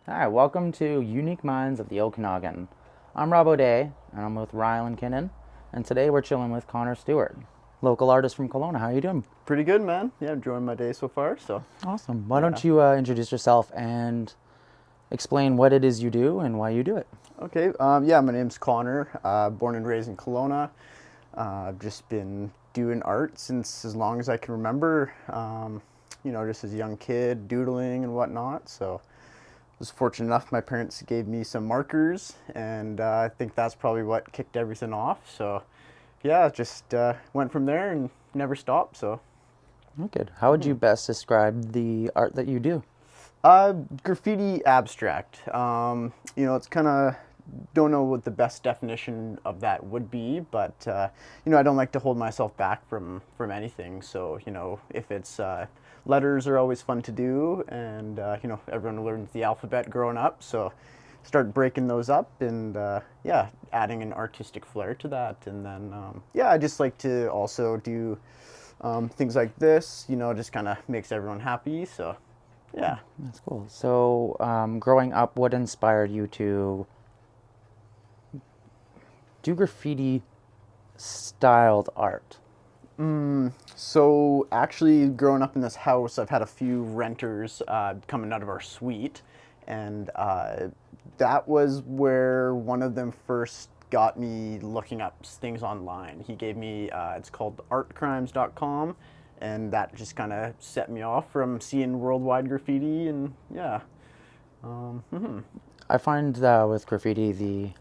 Hi, welcome to Unique Minds of the Okanagan. I'm Rob O'Day, and I'm with Rylan Kinnan, and today we're chilling with Connor Stewart, local artist from Kelowna. How are you doing? Pretty good, man. Yeah, enjoying my day so far. So, Awesome. Why yeah. don't you introduce yourself and explain what it is you do and why you do it? Okay. Yeah, my name's Connor. Born and raised in Kelowna. I've just been doing art since as long as I can remember. Just as a young kid, doodling and whatnot. So, I was fortunate enough. My parents gave me some markers, and I think that's probably what kicked everything off. So, yeah, just went from there and never stopped. So. Oh, good. How would you best describe the art that you do? Graffiti abstract. It's kind of don't know what the best definition of that would be, but I don't like to hold myself back from anything. So if it's letters are always fun to do, and everyone learns the alphabet growing up, so start breaking those up and yeah, adding an artistic flair to that, and then yeah, I just like to also do things like this. Just kind of makes everyone happy. So yeah. That's cool. So, growing up, what inspired you to do graffiti styled art? So actually, growing up in this house, I've had a few renters coming out of our suite, and that was where one of them first got me looking up things online. He gave me it's called artcrimes.com, and that just kind of set me off from seeing worldwide graffiti, and yeah. I find that with graffiti,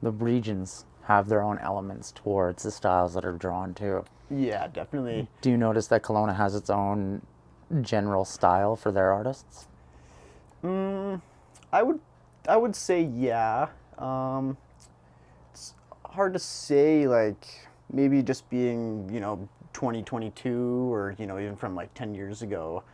the regions have their own elements towards the styles that are drawn to. Yeah, definitely. Do you notice that Kelowna has its own general style for their artists? I would I would say yeah. Um, it's hard to say, like maybe just being 2022, or even from like 10 years ago.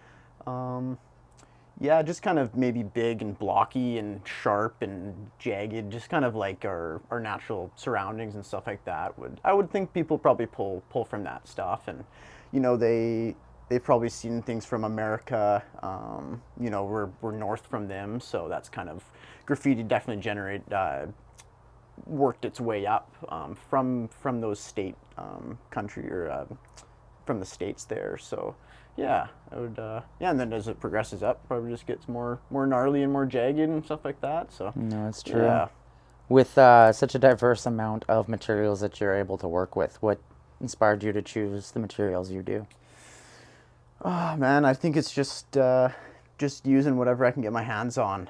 Yeah, just kind of maybe big and blocky and sharp and jagged, just kind of like our natural surroundings and stuff like that. I would think people probably pull from that stuff, and they've probably seen things from America. We're north from them, so that's kind of graffiti definitely generate worked its way up from those state country, or from the states there. So yeah, I would yeah, and then as it progresses up, probably just gets more gnarly and more jagged and stuff like that. So No, it's true. yeah. With such a diverse amount of materials that you're able to work with, what inspired you to choose the materials you do? Oh man, I think it's just using whatever I can get my hands on.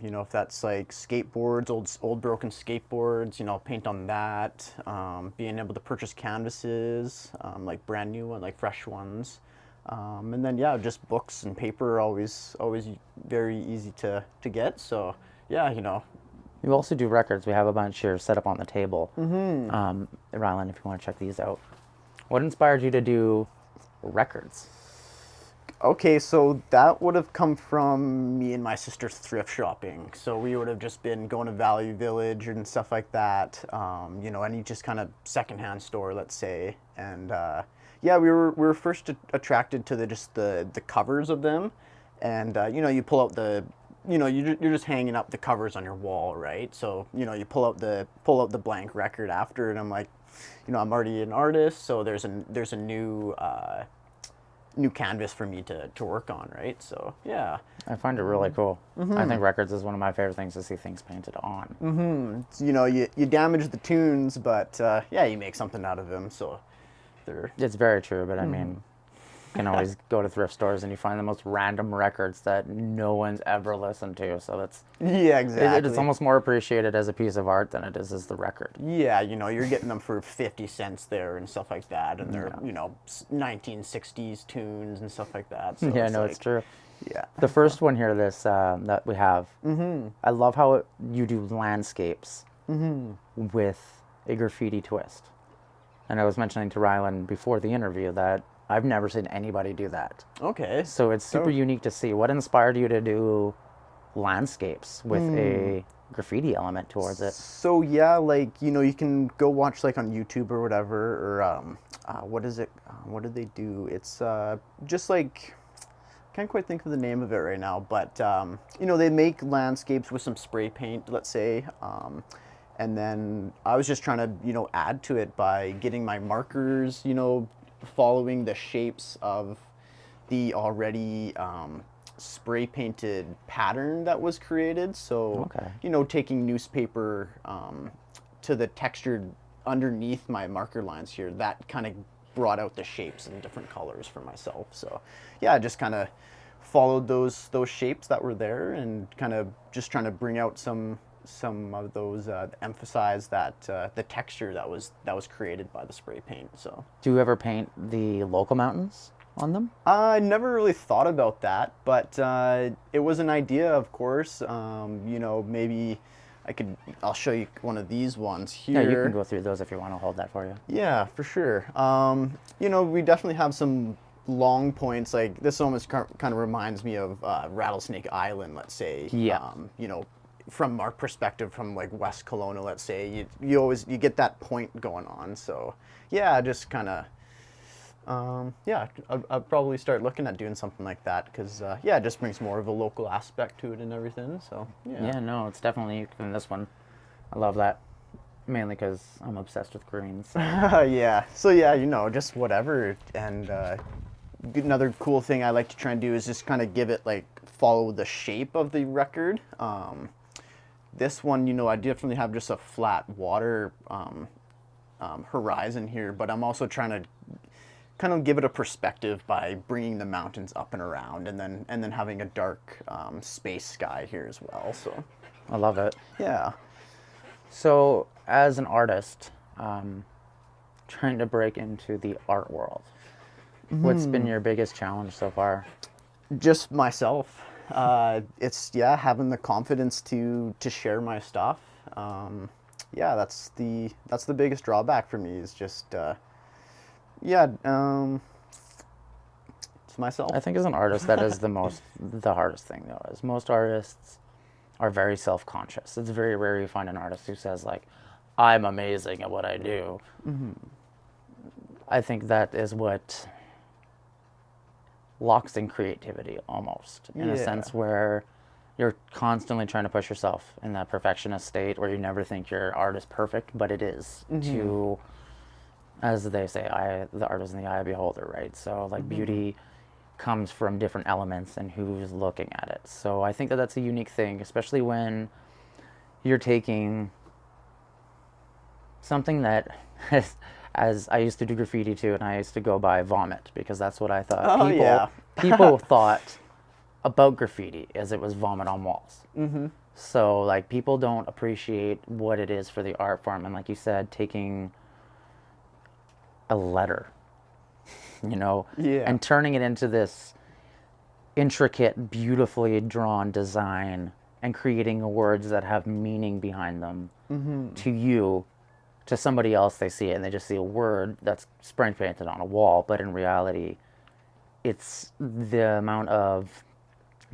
If that's like skateboards, old broken skateboards, paint on that. Being able to purchase canvases, like brand new ones, like fresh ones. And then yeah, just books and paper are always very easy to get. So yeah, You also do records. We have a bunch here set up on the table. Rylan, if you want to check these out. What inspired you to do records? Okay, so that would have come from me and my sister thrift shopping. So we would have just been going to Value Village and stuff like that. Any just kind of secondhand store, let's say. And yeah, we were first attracted to the covers of them, and you pull out you're just hanging up the covers on your wall, right? So you pull out the blank record after, and I'm like, I'm already an artist, so there's a new canvas for me to work on, right? So yeah. I find it really cool. I think records is one of my favorite things to see things painted on. You damage the tunes, but yeah, you make something out of them. So they're It's very true, but I mean, you can always go to thrift stores and you find the most random records that no one's ever listened to. So yeah, it's exactly. almost more appreciated as a piece of art than it is as the record. Yeah, you're getting them for 50 cents there and stuff like that, and they're Yeah, 1960s tunes and stuff like that. So yeah, it's no, it's like, true. yeah. The first one here, this that we have, I love how you do landscapes with a graffiti twist. And I was mentioning to Rylan before the interview that I've never seen anybody do that. Okay. So it's super So unique to see. What inspired you to do landscapes with a graffiti element towards it? So yeah, like you can go watch like on YouTube or whatever, or what is it? What do they do? It's just like can't quite think of the name of it right now, but you know, they make landscapes with some spray paint, let's say, and then I was just trying to, you know, add to it by getting my markers, you know, following the shapes of the already spray painted pattern that was created. So, Okay. you know, taking newspaper to the textured underneath my marker lines here, that kind of brought out the shapes in different colors for myself. So, yeah, I just kind of followed those shapes that were there and kind of just trying to bring out some of those emphasize that the texture that was created by the spray paint. So, Do you ever paint the local mountains on them? I never really thought about that, but it was an idea, of course. You know, maybe I'll show you one of these ones here. Yeah, you can go through those if you want to hold that for you. Yeah, for sure. You know, we definitely have some long points. Like this almost kind of reminds me of Rattlesnake Island, let's say. Yeah. You know, from our perspective, from like West Kelowna, let's say, you always get that point going on. So yeah, just kind of. Yeah, I'll probably start looking at doing something like that because, yeah, it just brings more of a local aspect to it and everything. So, yeah. Yeah, no, it's definitely in this one. I love that. Mainly because I'm obsessed with greens. Yeah. So, yeah, you know, just whatever. And another cool thing I like to try and do is just kind of give it, like, follow the shape of the record. This one, you know, I definitely have just a flat water horizon here, but I'm also trying to kind of give it a perspective by bringing the mountains up and around, and then having a dark space sky here as well. So I love it. yeah. So, as an artist, trying to break into the art world, what's been your biggest challenge so far? Just myself. It's having the confidence to share my stuff. Yeah, that's the biggest drawback for me is just it's myself. I think as an artist, that is the hardest thing though, is most artists are very self-conscious. It's very rare you find an artist who says like, I'm amazing at what I do. Mm-hmm. I think that is what locks in creativity almost, in a sense where you're constantly trying to push yourself in that perfectionist state where you never think your art is perfect, but it is. To, as they say, the art is in the eye of the beholder, right? So like beauty comes from different elements and who's looking at it. So I think that that's a unique thing, especially when you're taking something that as I used to do graffiti too, and I used to go by vomit because that's what I thought. Oh, People thought about graffiti as it was vomit on walls. Mm-hmm. So like people don't appreciate what it is for the art form, and like you said, taking a letter, you know, and turning it into this intricate, beautifully drawn design and creating words that have meaning behind them to you. To somebody else, they see it and they just see a word that's spray painted on a wall, but in reality, it's the amount of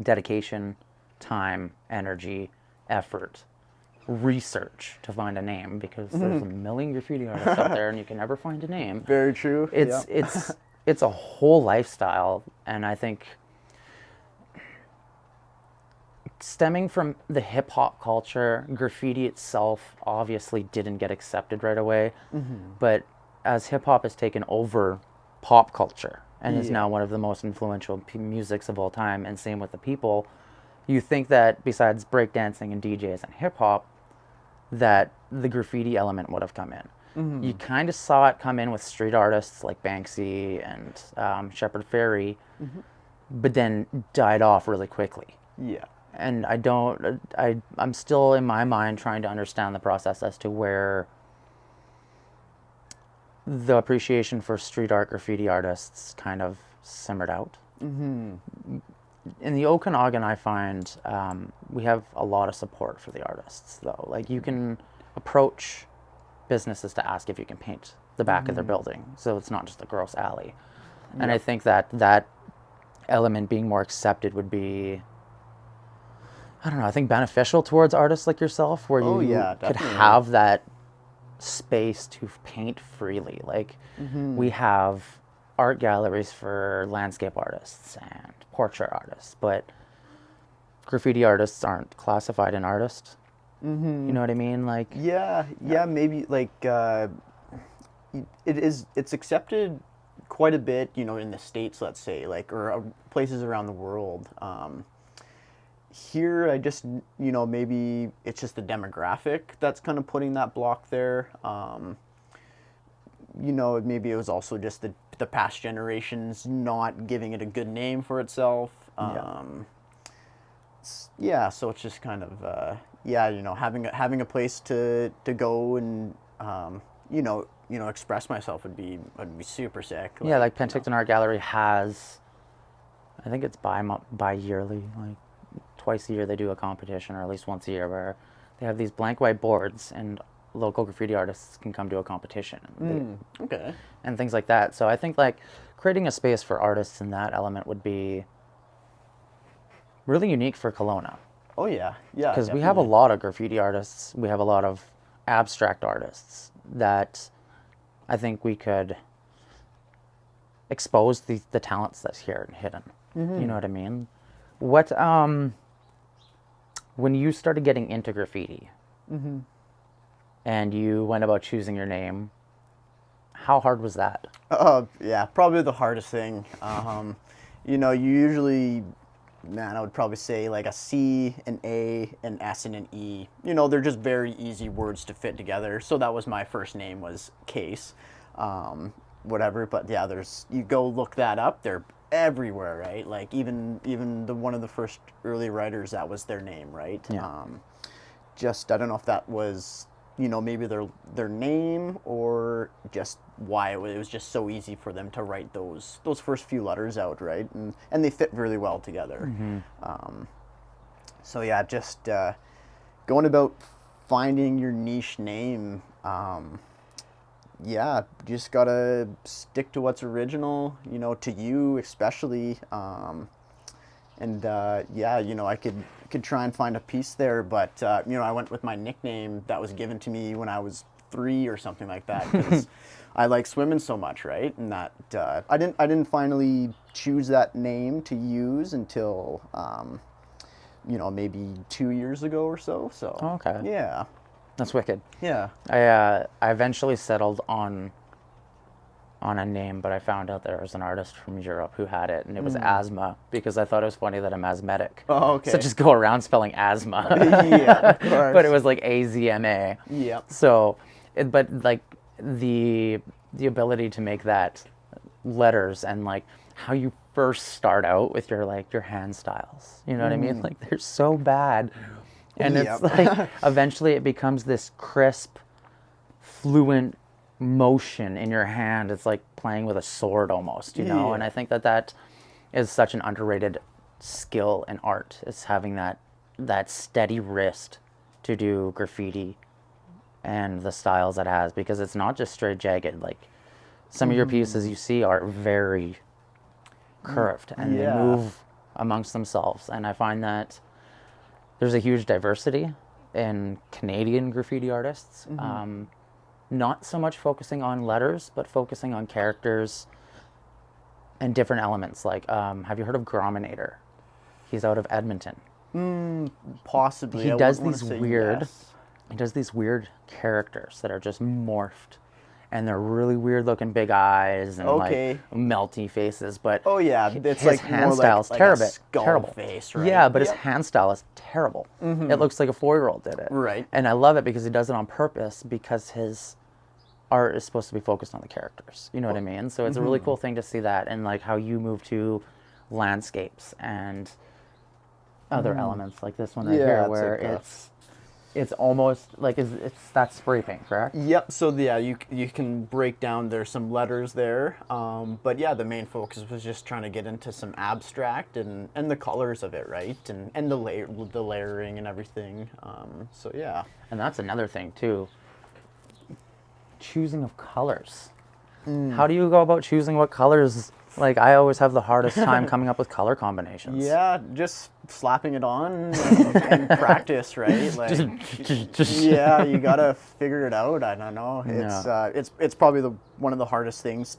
dedication, time, energy, effort, research to find a name, because there's a million graffiti artists out there and you can never find a name. Very true. It's a whole lifestyle, and I think stemming from the hip hop culture, graffiti itself obviously didn't get accepted right away. But as hip hop has taken over pop culture and is now one of the most influential musics of all time, and same with the people, you think that besides breakdancing and DJs and hip hop, that the graffiti element would have come in. You kind of saw it come in with street artists like Banksy and Shepard Fairey, but then died off really quickly. Yeah. And I'm still in my mind trying to understand the process as to where the appreciation for street art graffiti artists kind of simmered out. In the Okanagan, I find we have a lot of support for the artists, though. Like, you can approach businesses to ask if you can paint the back of their building, so it's not just a gross alley. And I think that element being more accepted would be, I don't know, I think beneficial towards artists like yourself, where you could have that space to paint freely. Like, we have art galleries for landscape artists and portrait artists, but graffiti artists aren't classified an artist. Mm-hmm. You know what I mean? Like, yeah, maybe like it's accepted quite a bit, you know, in the States, let's say, like, or places around the world. Here, I just, you know, maybe it's just the demographic that's kind of putting that block there. You know, maybe it was also just the past generations not giving it a good name for itself. Yeah, so it's just kind of, yeah, you know, having a place to go and, you know, express myself would be super sick. Yeah, like Penticton Art Gallery has, I think it's bi-yearly, like twice a year they do a competition, or at least once a year, where they have these blank white boards and local graffiti artists can come to a competition. Okay. And things like that. So I think like creating a space for artists in that element would be really unique for Kelowna. Oh yeah, yeah. Because we have a lot of graffiti artists, we have a lot of abstract artists that I think we could expose the talents that's here and hidden. You know what I mean? What when you started getting into graffiti and you went about choosing your name, how hard was that? Yeah, probably the hardest thing. You know, you usually, man, I would probably say like a C, an A, an S, and an E. You know, they're just very easy words to fit together. So that was my first name, was Case. Whatever, but yeah, you go look that up, they're everywhere, right? Like even one of the first early writers, that was their name, right? Yeah. Just, I don't know if that was, you know, maybe their name, or just why it was just so easy for them to write those first few letters out, right? And they fit really well together. So yeah, just going about finding your niche name. Yeah, just gotta stick to what's original, you know, to you especially. Yeah, you know, I could try and find a piece there, but you know, I went with my nickname that was given to me when I was 3 or something like that, because I like swimming so much, right? And that I didn't finally choose that name to use until you know, maybe 2 years ago or so. So Okay. yeah. That's wicked. Yeah. I eventually settled on a name, but I found out there was an artist from Europe who had it, and it was asthma, because I thought it was funny that I'm asthmatic. Oh, okay. So just go around spelling asthma. Yeah, of course. But it was like AZMA. Yep. So, but like the ability to make that letters, and like how you first start out with your hand styles. You know what I mean? Like, they're so bad. And it's like, eventually it becomes this crisp, fluent motion in your hand. It's like playing with a sword almost, you know? Yeah. And I think that is such an underrated skill in art, is having that steady wrist to do graffiti and the styles it has, because it's not just straight jagged. Like, some of your pieces you see are very curved, and they move amongst themselves. And I find that there's a huge diversity in Canadian graffiti artists. Not so much focusing on letters, but focusing on characters and different elements. Like, have you heard of Grominator? He's out of Edmonton. Possibly. He does these weird characters that are just morphed, and they're really weird looking big eyes and like melty faces. But oh yeah, it's his like hand more style's like terrible. a skull Terrible face, right? Yeah, but his hand style is terrible. It looks like a 4-year-old did it. Right. And I love it because he does it on purpose, because his art is supposed to be focused on the characters. You know what I mean? So it's a really cool thing to see that, and like how you move to landscapes and other elements like this one right here, where like it's almost like it's that spray paint, correct? Yep. So yeah, you can break down. There's some letters there, but yeah, the main focus was just trying to get into some abstract and the colors of it, right? And the layering and everything. So yeah. And that's another thing too. Choosing of colors. How do you go about choosing what colors Like, I always have the hardest time coming up with color combinations. Yeah, just slapping it on and practice, right? Like, yeah, you gotta figure it out. I don't know. It's probably one of the hardest things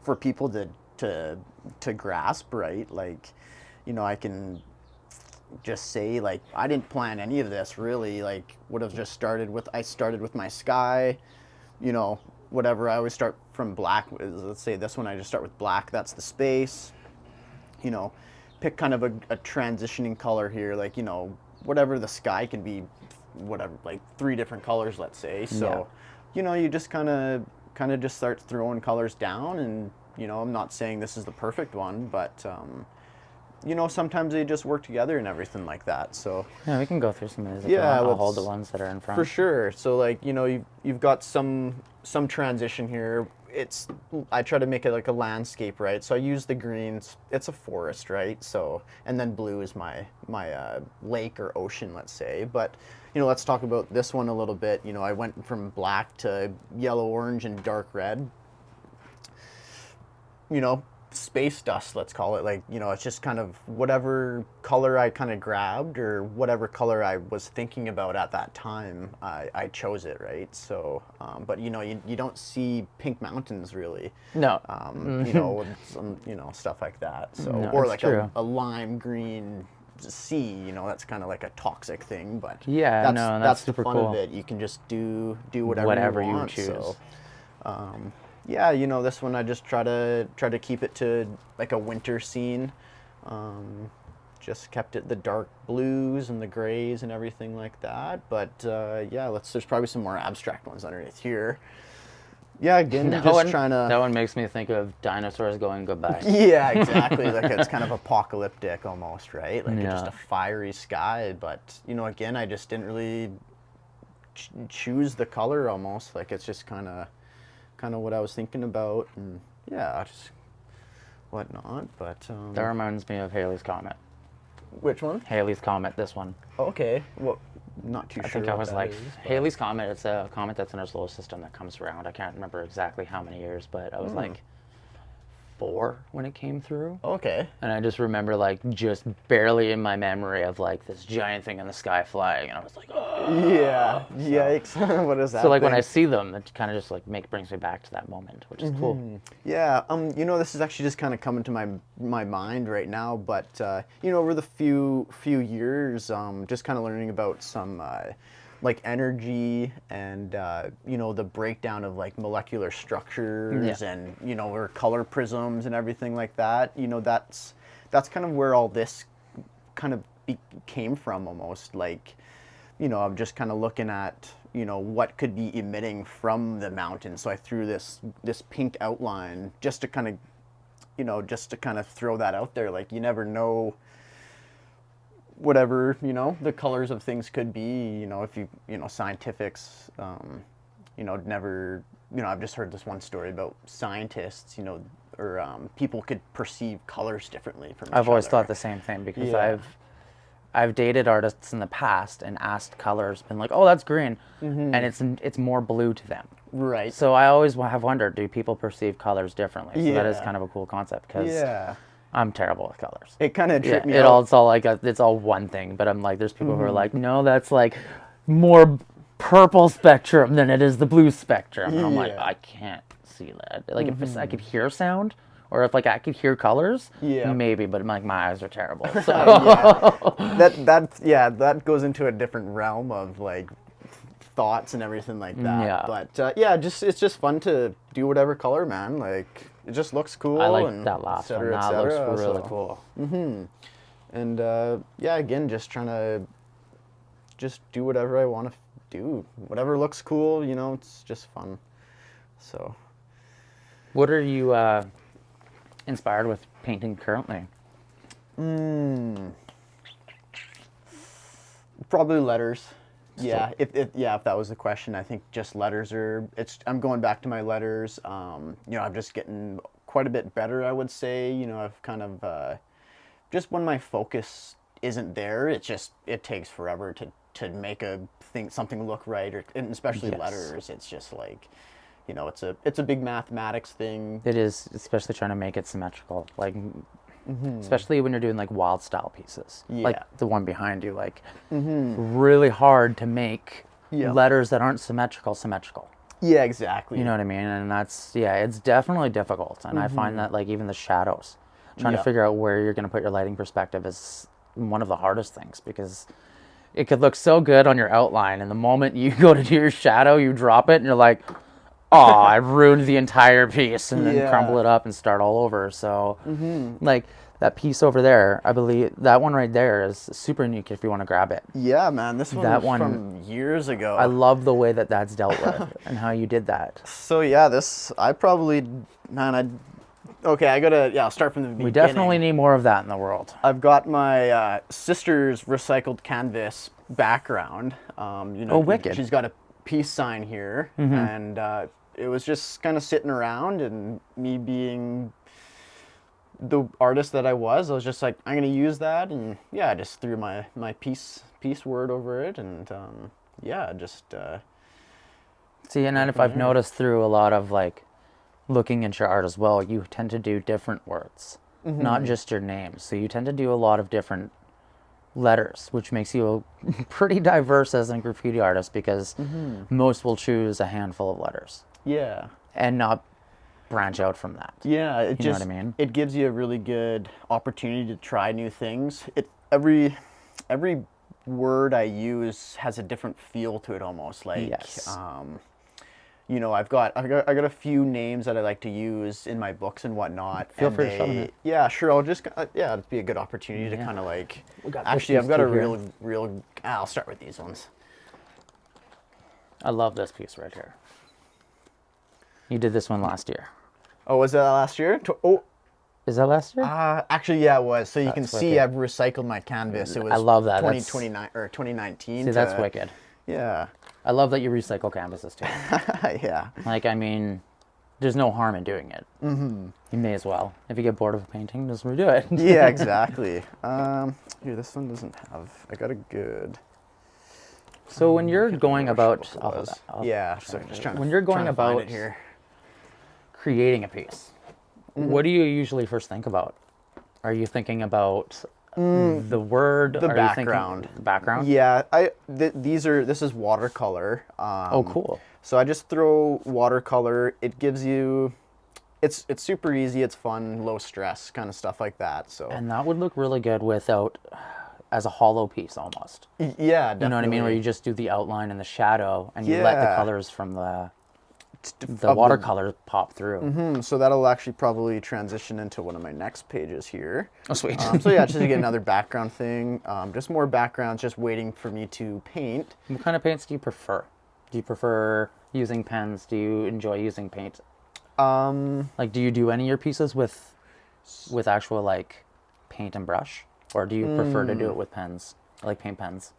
for people to grasp, right? Like, I can just say, like, I didn't plan any of this really. Like, I started with my sky, whatever. I always start from black. Let's say this one, I just start with black. That's the space. Pick kind of a transitioning color here, like, whatever the sky can be, whatever, like 3 different colors, let's say. So, you just kind of just start throwing colors down, and, I'm not saying this is the perfect one, but, sometimes they just work together and everything like that. So yeah, we can go through some of these. Yeah, I'll hold the ones that are in front. For sure. So, like, you've got some transition here. I try to make it like a landscape, right? So I use the greens. It's a forest, right? So, and then blue is my lake or ocean, let's say. But, let's talk about this one a little bit. I went from black to yellow, orange, and dark red. Space dust, let's call it. Like, it's just kind of whatever color I kind of grabbed, or whatever color I was thinking about at that time, I chose it, right? So, but you don't see pink mountains really. No. Stuff like that. So, No, or it's like true. a lime green sea, that's kind of like a toxic thing, but Yeah, that's the super fun cool. of it. You can just do whatever, Whatever you you want. choose. So, yeah, this one I just try to keep it to like a winter scene. Just kept it the dark blues and the grays and everything like that. But yeah, there's probably some more abstract ones underneath here. Yeah, again, trying to. That one makes me think of dinosaurs going goodbye. Yeah, exactly. Like, it's kind of apocalyptic almost, right? Like, Yeah. just a fiery sky. But again, I just didn't really choose the color almost. Like, it's just kind of what I was thinking about, and yeah, just whatnot. But That reminds me of Halley's Comet. which one? Halley's Comet, this one. Okay, well, not too I sure. think I what was that like, is, but- Halley's Comet, it's a comet that's in our solar system that comes around. I can't remember exactly how many years, but I was like 4 when it came through. Okay. And I just remember, like, just barely in my memory of, like, this giant thing in the sky flying. And I was like, oh. Yeah. Yikes. What is that? So, like, when I thing? see them, it kind of just, like, brings me back to that moment, which is cool. Yeah, this is actually just kind of coming to my mind right now, but over the few years, just kind of learning about some like energy and the breakdown of like molecular structures, Yeah. and or color prisms and everything like that. That's kind of where all this kind of came from almost. Like, I'm just kind of looking at what could be emitting from the mountain. So I threw this pink outline just to kind of throw that out there. Like, you never know whatever the colors of things could be. If scientifics never, I've just heard this one story about scientists, or people could perceive colors differently from each I've always other. thought the same thing because Yeah. I've dated artists in the past and asked colors, been like, oh, that's green, and it's more blue to them. Right. So I always have wondered, do people perceive colors differently? So that is Yeah. kind of a cool concept because Yeah. I'm terrible with colors. It kind of tripped me It out. all, it's all one thing, but I'm like, there's people who are like, no, that's like more purple spectrum than it is the blue spectrum. And I'm like, Yeah. I can't see that. Like, if I could hear sound, or if like I could hear colors, Yeah. maybe, but like my eyes are terrible. So That goes into a different realm of like thoughts and everything like that. Yeah. But it's just fun to do whatever color, man. Like, it just looks cool. I like and that last et one. cetera, et That looks cetera, really so- cool. And again, just trying to just do whatever I want to do. Whatever looks cool, it's just fun. So. What are you inspired with painting currently? Probably letters. Yeah, if that was the question, I think just letters are. I'm going back to my letters. I'm just getting quite a bit better, I would say. I've kind of just when my focus isn't there, it takes forever to make something look right, and especially Yes. letters. It's just like, it's a big mathematics thing. It is, especially trying to make it symmetrical. Like, especially when you're doing like wild style pieces, like the one behind you. Like, really hard to make letters that aren't symmetrical. Yeah, exactly. You know what I mean? And that's, it's definitely difficult. And I find that like even the shadows, trying to figure out where you're going to put your lighting perspective is one of the hardest things, because it could look so good on your outline, and the moment you go to do your shadow, you drop it and you're like, oh, I've ruined the entire piece, and then crumble it up and start all over. So like that piece over there, I believe that one right there is super unique if you want to grab it. Yeah, man, this one was from years ago. I love the way that that's dealt with and how you did that. So yeah, I'll start from the beginning. We definitely need more of that in the world. I've got my sister's recycled canvas background. Wicked. She's got a peace sign here, and it was just kind of sitting around, and me being the artist that I was just like, I'm gonna use that, and I just threw my peace word over it, and see, and then if I've noticed through a lot of like looking at your art as well, you tend to do different words, not just your name. So you tend to do a lot of different letters, which makes you pretty diverse as a graffiti artist, because most will choose a handful of letters. Yeah. And not branch out from that. Yeah, know what I mean? It gives you a really good opportunity to try new things. Every word I use has a different feel to it, almost like I've got a few names that I like to use in my books and whatnot. Feel free to show them. Yeah, sure. I'll just it'd be a good opportunity to kind of like. Actually, I've got a real. I'll start with these ones. I love this piece right here. You did this one last year. Oh, was that last year? Is that last year? Actually, yeah, it was. So you can see I've recycled my canvas. It was I love that. 2029 or 2019. See, that's wicked. Yeah. I love that you recycle canvases too. Yeah. Like, I mean, there's no harm in doing it. You may as well. If you get bored of a painting, just redo it. Yeah, exactly. Here, this one doesn't have. I got a good. So when you're going about, so just trying. When you're going about it here, creating a piece, what do you usually first think about? Are you thinking about the word, the background? Background. Yeah, this is watercolor. Oh, cool. So I just throw watercolor. It gives you. It's super easy. It's fun, low stress, kind of stuff like that. So. And that would look really good without. As a hollow piece almost. Yeah, definitely. You know what I mean? Where you just do the outline and the shadow, and you let the colors from the watercolor pop through. So that'll actually probably transition into one of my next pages here. Oh, sweet. So yeah, just to get another background thing. Just more backgrounds, just waiting for me to paint. What kind of paints do you prefer? Do you prefer using pens? Do you enjoy using paint? Like, do you do any of your pieces with actual like paint and brush? Or do you prefer to do it with pens, like paint pens?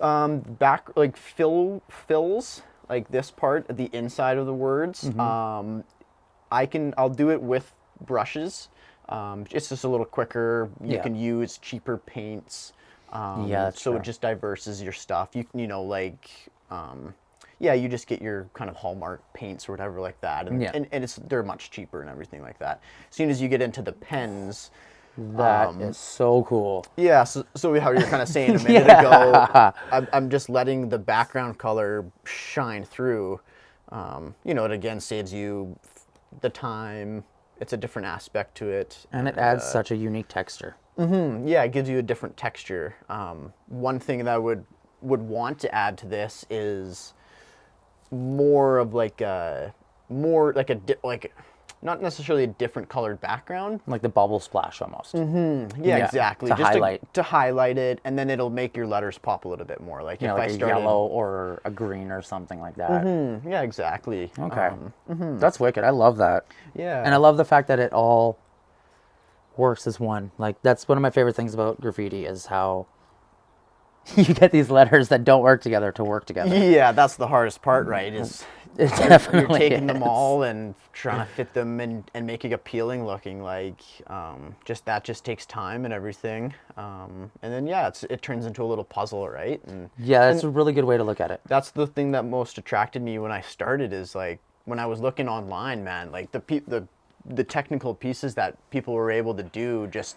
Like fills, like this part at the inside of the words. I'll do it with brushes. It's just a little quicker. You can use cheaper paints. That's so true. it just diverses your stuff. You just get your kind of Hallmark paints or whatever like that, and they're much cheaper and everything like that. As soon as you get into the pens. That is so cool. Yeah, so how you were kind of saying a minute ago, I'm just letting the background color shine through. It again saves you the time. It's a different aspect to it. And it adds such a unique texture. Yeah, it gives you a different texture. One thing that I would want to add to this is more of not necessarily a different colored background. Like the bubble splash almost. Yeah, exactly. To highlight. To highlight it, and then it'll make your letters pop a little bit more. Like if like I a started... yellow or a green or something like that. Yeah, exactly. Okay. That's wicked. I love that. Yeah. And I love the fact that it all works as one. Like, that's one of my favorite things about graffiti is how you get these letters that don't work together to work together. Yeah, that's the hardest part, right? Is it definitely you're taking them is. all and trying to fit them and making appealing looking. Like just takes time and everything. And then it turns into a little puzzle, right? And that's a really good way to look at it. That's the thing that most attracted me when I started is like when I was looking online, man, like the technical pieces that people were able to do just,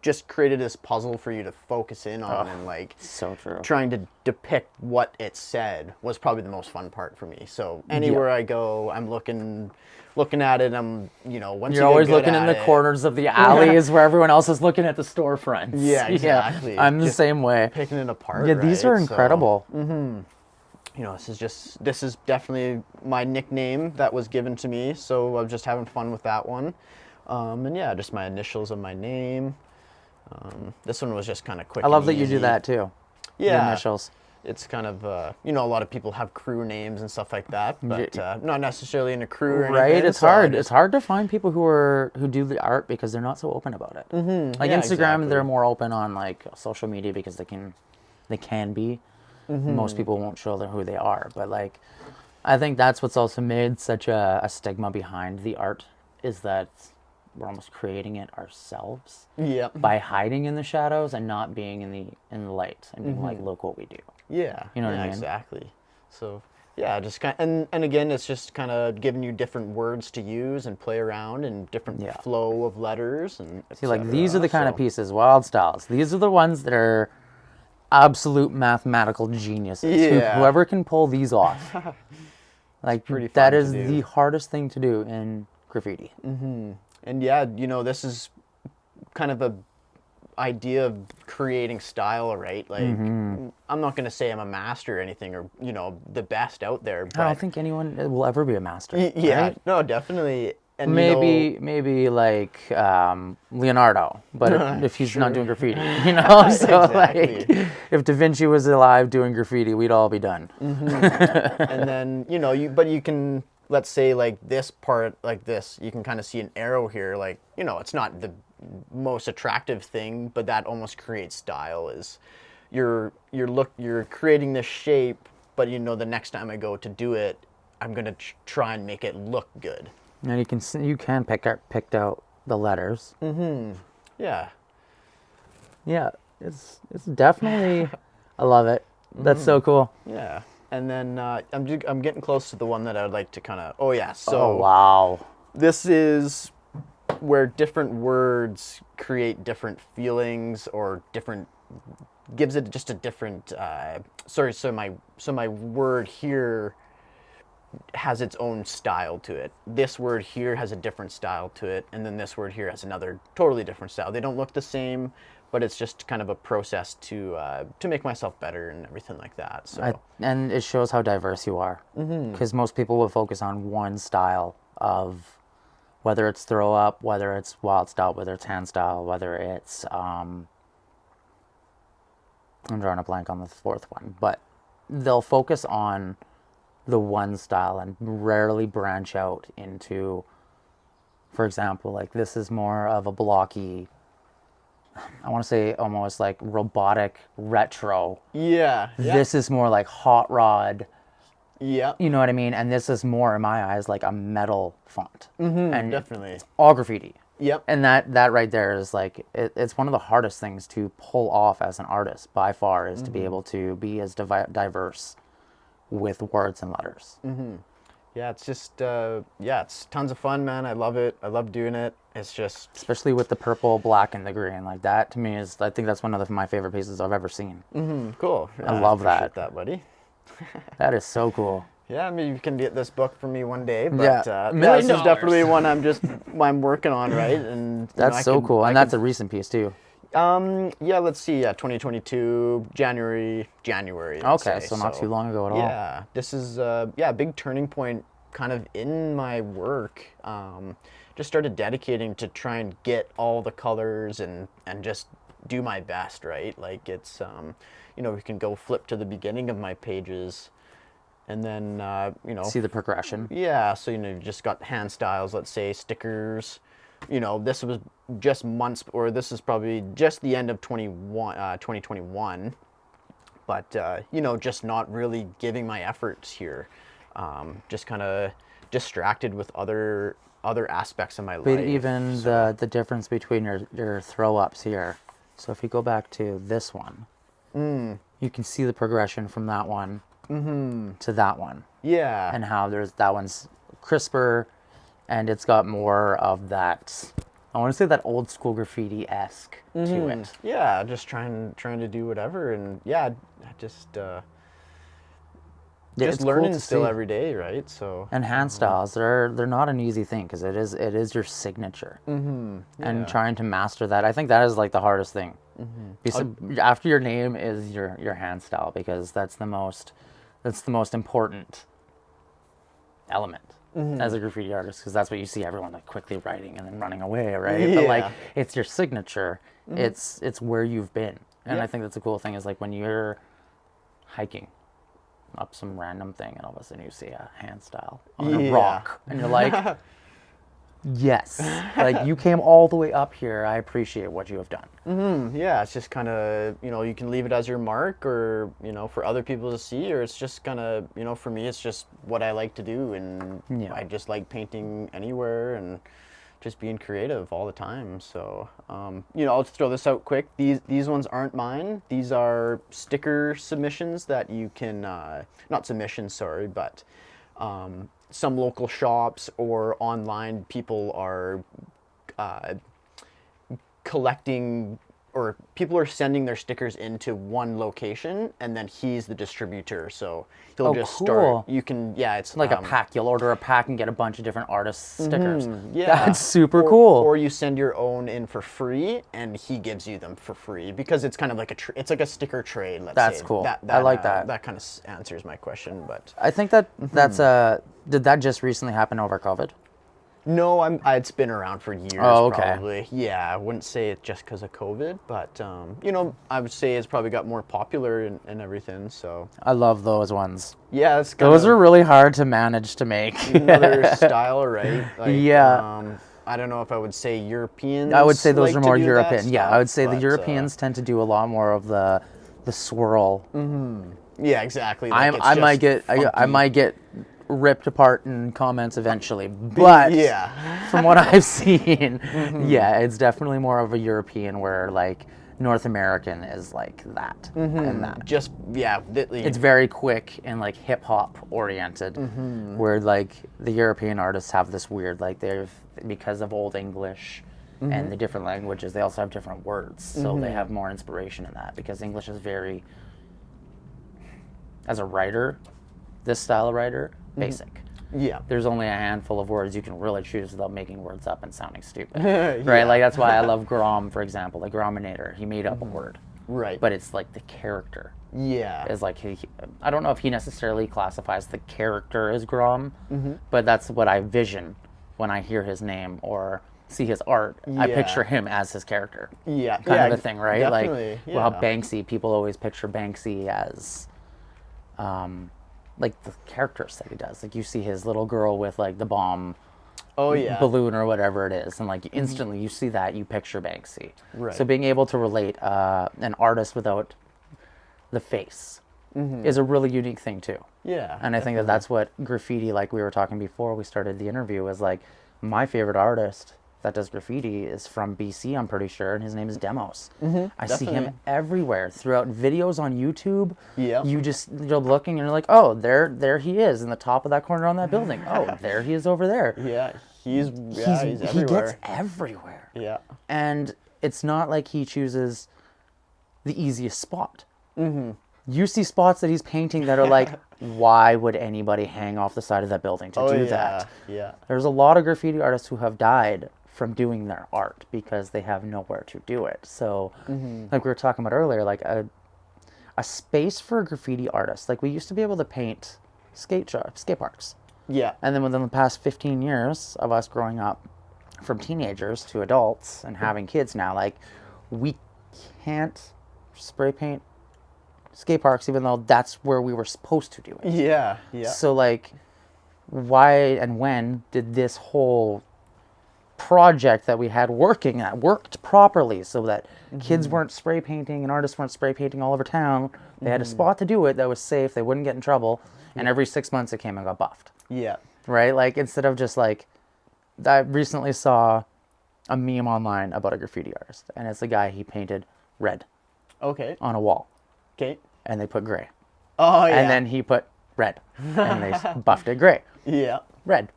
just created this puzzle for you to focus in on, and like So true. trying to depict what it said was probably the most fun part for me. So anywhere I go, I'm looking at it. I'm, once You're you always get good looking in at the it, corners of the alleys where everyone else is looking at the storefronts. Yeah, exactly. I'm the Just same way. picking it apart. Yeah, these are right? incredible. So, this is definitely my nickname that was given to me. So I'm just having fun with that one. And yeah, just my initials of my name. This one was just kind of quick. I love and that you do easy. that too. Yeah. The initials. It's kind of, a lot of people have crew names and stuff like that, but not necessarily in a crew or anything. Right, it's so I hard. just- It's hard to find people who do the art because they're not so open about it. Mm-hmm. Like Yeah, Instagram, exactly. they're more open on like social media because they can be. Mm-hmm. Most people won't show them who they are, but like, I think that's what's also made such a stigma behind the art is that we're almost creating it ourselves Yeah. by hiding in the shadows and not being in the light and being like, look what we do. Yeah. You know what I mean? Exactly. So, yeah, just kind of, and again, it's just kind of giving you different words to use and play around and different flow of letters and See, like etc. these are the kind of So- pieces, wild styles. These are the ones that are absolute mathematical geniuses. Yeah. Whoever can pull these off. Like pretty that fun to is do. the hardest thing to do in graffiti. And yeah, this is kind of a idea of creating style, right? Like, I'm not going to say I'm a master or anything or, the best out there, but I don't think anyone will ever be a master. yeah, right? no, definitely. And Maybe like Leonardo, but if he's not sure. doing graffiti, so Exactly. like if Da Vinci was alive doing graffiti, we'd all be done. and then, but you can, let's say like this part, like this, you can kind of see an arrow here, like, it's not the most attractive thing, but that almost creates style is you're creating this shape, but the next time I go to do it, I'm going to try and make it look good. And you can pick out the letters. Yeah. Yeah, it's definitely. I love it. That's so cool. Yeah. And then I'm getting close to the one that I would like to kind of. Oh yeah. So Oh wow. this is where different words create different feelings or gives it just a different. So my word here has its own style to it. This word here has a different style to it, and then this word here has another totally different style. They don't look the same, but it's just kind of a process to make myself better and everything like that. So And it shows how diverse you are, because most people will focus on one style of whether it's throw up, whether it's wild style, whether it's hand style, whether it's I'm drawing a blank on the fourth one, but they'll focus on the one style and rarely branch out into, for example, like this is more of a blocky, I want to say almost like robotic retro. yeah. This is more like hot rod, Yeah. you know what I mean? And this is more, in my eyes, like a metal font. And Definitely. all graffiti. Yep. And that right there is like, it's one of the hardest things to pull off as an artist by far, is to be able to be as diverse with words and letters. Yeah, it's just it's tons of fun, man. I love it. I love doing it. It's just Especially with the purple, black, and the green. Like that to me is, I think that's one of my favorite pieces I've ever seen. cool. I love appreciate that. buddy. That is so cool. Yeah, maybe you can get this book for me one day. But Yeah, this $1,000,000. is definitely one I'm working on, right? And That's so cool. And that's a recent piece too. yeah, let's see. Yeah, 2022 January. I'd Okay, say. so not too long ago at all. Yeah, this is a big turning point kind of in my work. Just started dedicating to try and get all the colors and just do my best, right? Like it's we can go flip to the beginning of my pages and then See the progression. yeah, so you just got hand styles, let's say stickers. This was just months, or this is probably just the end of 2021. But just not really giving my efforts here. Just kind of distracted with other aspects of my But life. even the difference between your throw ups here. So if you go back to this one, you can see the progression from that one to that one. Yeah. And how that one's crisper, and it's got more of that, I want to say that old school graffiti-esque to it. Yeah, just trying to do whatever, and yeah, just It's cool learning to still see. every day, right? So And hand styles, they're not an easy thing because it is your signature. And trying to master that, I think that is like the hardest thing. After your name is your hand style, because that's the most important element as a graffiti artist, because that's what you see everyone like quickly writing and then running away, right? But like, it's your signature. It's where you've been. And I think that's a cool thing, is like when you're hiking up some random thing and all of a sudden you see a hand style on a rock and you're like, yes, like you came all the way up here. I appreciate what you have done. yeah, it's just kind of, you can leave it as your mark, or for other people to see, or it's just kind of, for me it's just what I like to do, and I just like painting anywhere and just being creative all the time. So I'll just throw this out quick. These ones aren't mine. These are sticker submissions that you can not submissions, sorry, but some local shops or online people are collecting, or people are sending their stickers into one location, and then he's the distributor. So he'll just cool. start. You can, it's Like a pack. You'll order a pack and get a bunch of different artists' stickers. Yeah, That's super cool. Or you send your own in for free, and he gives you them for free, because it's kind of like it's like a sticker trade. Let's say. That's cool. I like that. That kind of answers my question, but I think that's did that just recently happen over COVID? no, it's been around for years. Oh, okay. Probably. Yeah, I wouldn't say it just because of COVID, but I would say it's probably got more popular and everything. So I love those ones. yeah, it's Those are really hard to manage to make. another style, right? Like, Yeah. I don't know if I would say Europeans. I would say those like are to more do that European. Yeah, stuff, I would say the but, Europeans tend to do a lot more of the swirl. Yeah, exactly. Like I might get ripped apart in comments eventually, but from what I've seen, yeah, it's definitely more of a European, where like North American is like that and that. Just It's very quick and like hip hop oriented, where like the European artists have this weird, like because of Old English and the different languages, they also have different words, so they have more inspiration in that, because English is very, as a writer, this style of writer, basic. Yeah. There's only a handful of words you can really choose without making words up and sounding stupid. Right? Like that's why I love Grom, for example, like Grominator. He made up a word. Right. But it's like the character. Yeah. Is like I don't know if he necessarily classifies the character as Grom, but that's what I vision when I hear his name or see his art. I picture him as his character. Yeah. Kind of a thing, right? Definitely. Like how Banksy, people always picture Banksy as like the characters that he does. Like you see his little girl with like the bomb balloon or whatever it is, and like instantly you see that, you picture Banksy. Right. So being able to relate an artist without the face is a really unique thing too. Yeah. And I think that's what graffiti, like we were talking before we started the interview, was like my favorite artist that does graffiti is from BC, I'm pretty sure, and his name is Demos. I see him everywhere throughout videos on YouTube. Yeah. You're looking and you're like, oh, there he is in the top of that corner on that building. Oh, there he is over there. Yeah. He's everywhere. He gets everywhere. Yeah. And it's not like he chooses the easiest spot. You see spots that he's painting that are like, why would anybody hang off the side of that building to do that? Yeah. There's a lot of graffiti artists who have died from doing their art because they have nowhere to do it. So, like we were talking about earlier, like a space for a graffiti artist. Like we used to be able to paint skate parks. Yeah. And then within the past 15 years of us growing up, from teenagers to adults and having kids now, like we can't spray paint skate parks, even though that's where we were supposed to do it. Yeah. So like, why and when did this whole project that we had working that worked properly so that kids weren't spray painting and artists weren't spray painting all over town? They had a spot to do it that was safe, they wouldn't get in trouble, and every 6 months it came and got buffed. Yeah. Right? Like, instead of just like, I recently saw a meme online about a graffiti artist, and it's a guy, he painted red Okay. on a wall, Okay. and they put gray. Oh, yeah. And then he put red, and they buffed it gray. Yeah. Red,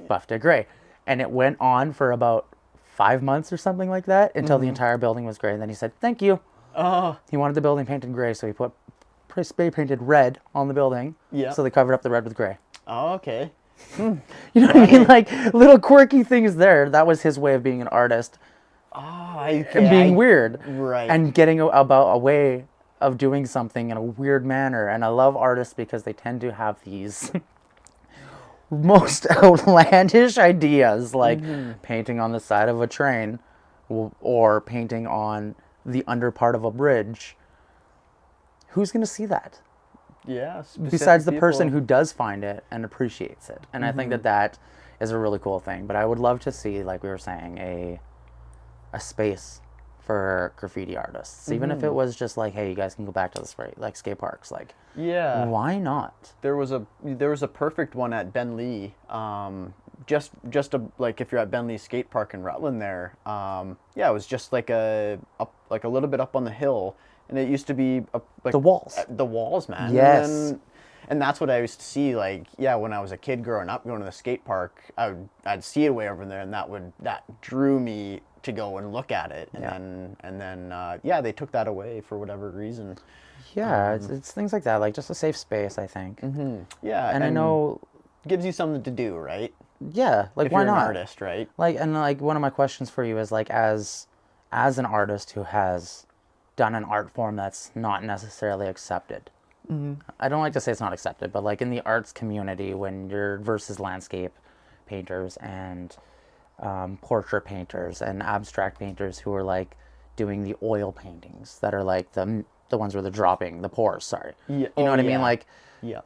buffed it gray. And it went on for about 5 months or something like that until the entire building was gray. And then he said, thank you. Oh. He wanted the building painted gray, so he put spray painted red on the building. Yeah. So they covered up the red with gray. Oh, okay. You know what I mean? Like little quirky things there. That was his way of being an artist Oh, and being weird. Right. And getting about a way of doing something in a weird manner. And I love artists because they tend to have these most outlandish ideas, like painting on the side of a train or painting on the under part of a bridge. Who's going to see that? Yeah. Besides the person who does find it and appreciates it. And I think that that is a really cool thing. But I would love to see, like we were saying, a space for graffiti artists. Even if it was just like, hey, you guys can go back to the skate parks. Like, yeah. why not? There was a perfect one at Ben Lee. Just like if you're at Ben Lee Skate Park in Rutland there. Yeah, it was just like a little bit up on the hill. And it used to be like The walls. The walls, man. Yes. And that's what I used to see. Like, yeah, when I was a kid growing up, going to the skate park, I'd see it way over there, and that drew me to go and look at it. And then yeah, they took that away for whatever reason. Yeah, it's things like that, like just a safe space, I think. Yeah, And I know, gives you something to do, right? yeah, like If why you're not? an artist, right? Like, and like one of my questions for you is like, as an artist who has done an art form that's not necessarily accepted. I don't like to say it's not accepted, but like in the arts community, when you're versus landscape painters and portrait painters and abstract painters who are like doing the oil paintings that are like the ones where they're dropping the pores. Sorry, Yeah. you know what I mean? Like Yeah.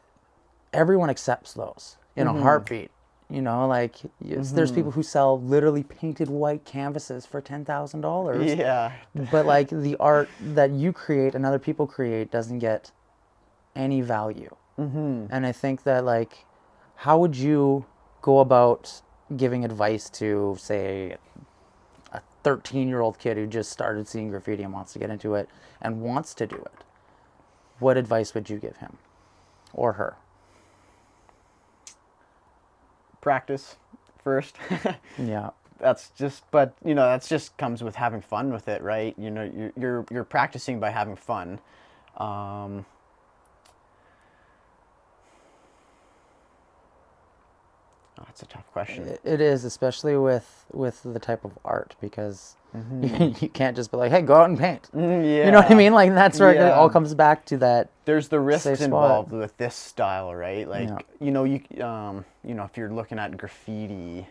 everyone accepts those in a heartbeat. You know, like there's people who sell literally painted white canvases for $10,000. Yeah. But like the art that you create and other people create doesn't get any value. And I think that like, how would you go about giving advice to, say, a 13-year-old kid who just started seeing graffiti and wants to get into it and wants to do it? What advice would you give him or her? Practice first. Yeah. That's just comes with having fun with it, right? You know, you're practicing by having fun. That's a tough question. It is, especially with the type of art, because you can't just be like, hey, go out and paint. Yeah. You know what I mean? Like that's where it Yeah. all comes back to that. There's the risks safe spot. involved with this style, right? Like, Yeah. if you're looking at graffiti,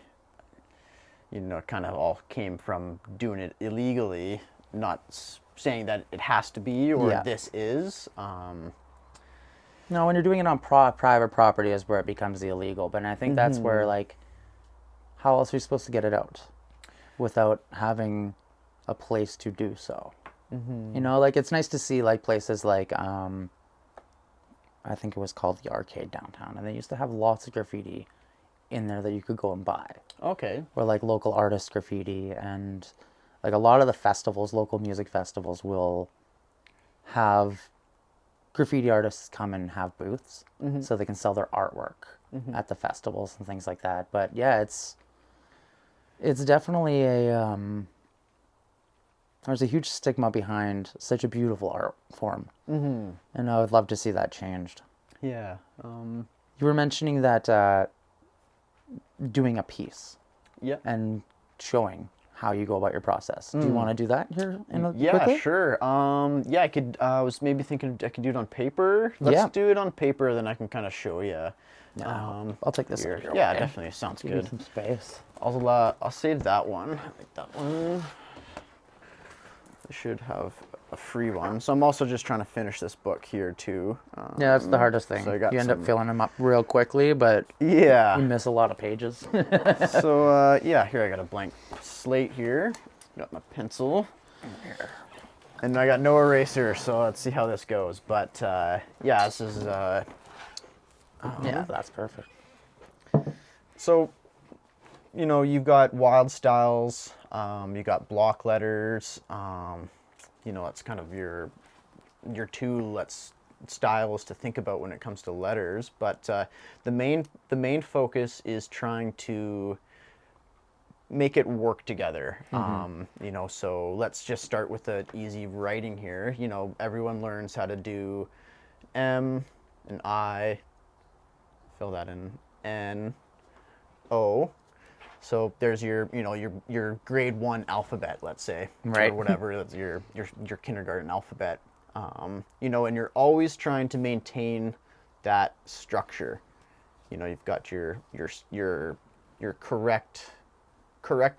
it kind of all came from doing it illegally, not saying that it has to be or Yeah. this is. No, when you're doing it on private property is where it becomes illegal. But I think that's where, like, how else are you supposed to get it out without having a place to do so? You know, like, it's nice to see, like, places like, I think it was called the Arcade downtown. And they used to have lots of graffiti in there that you could go and buy. Okay. Or, like, local artist graffiti. And, like, a lot of the festivals, local music festivals, will have graffiti artists come and have booths so they can sell their artwork at the festivals and things like that. But yeah, it's definitely there's a huge stigma behind such a beautiful art form. And I would love to see that changed. Yeah. You were mentioning that doing a piece Yeah. and showing how you go about your process. Do you want to do that here Yeah, quickly? sure. Yeah, I could. I was maybe thinking I could do it on paper. Let's do it on paper, then I can kind of show you. I'll take this Here. over here. Yeah, okay? definitely sounds Give me good. some space. I'll save that one. I like that one. I should have a free one. So I'm also just trying to finish this book here too. Yeah, that's the hardest thing. so I got you end up some- filling them up real quickly, but you Yeah. miss a lot of pages. So yeah, here I got a blank slate here. Got my pencil. And I got no eraser, so let's see how this goes. But yeah, this is Yeah, that's perfect. so you've got wild styles, you got block letters, that's kind of your tool. Let's styles to think about when it comes to letters, but the main focus is trying to make it work together. You know, so let's just start with the easy writing here. You know, everyone learns how to do M and I, fill that in, N, O. So there's your, you know, your grade 1 alphabet, let's say, right, or whatever. That's your kindergarten alphabet. You know, and you're always trying to maintain that structure. You know, you've got your correct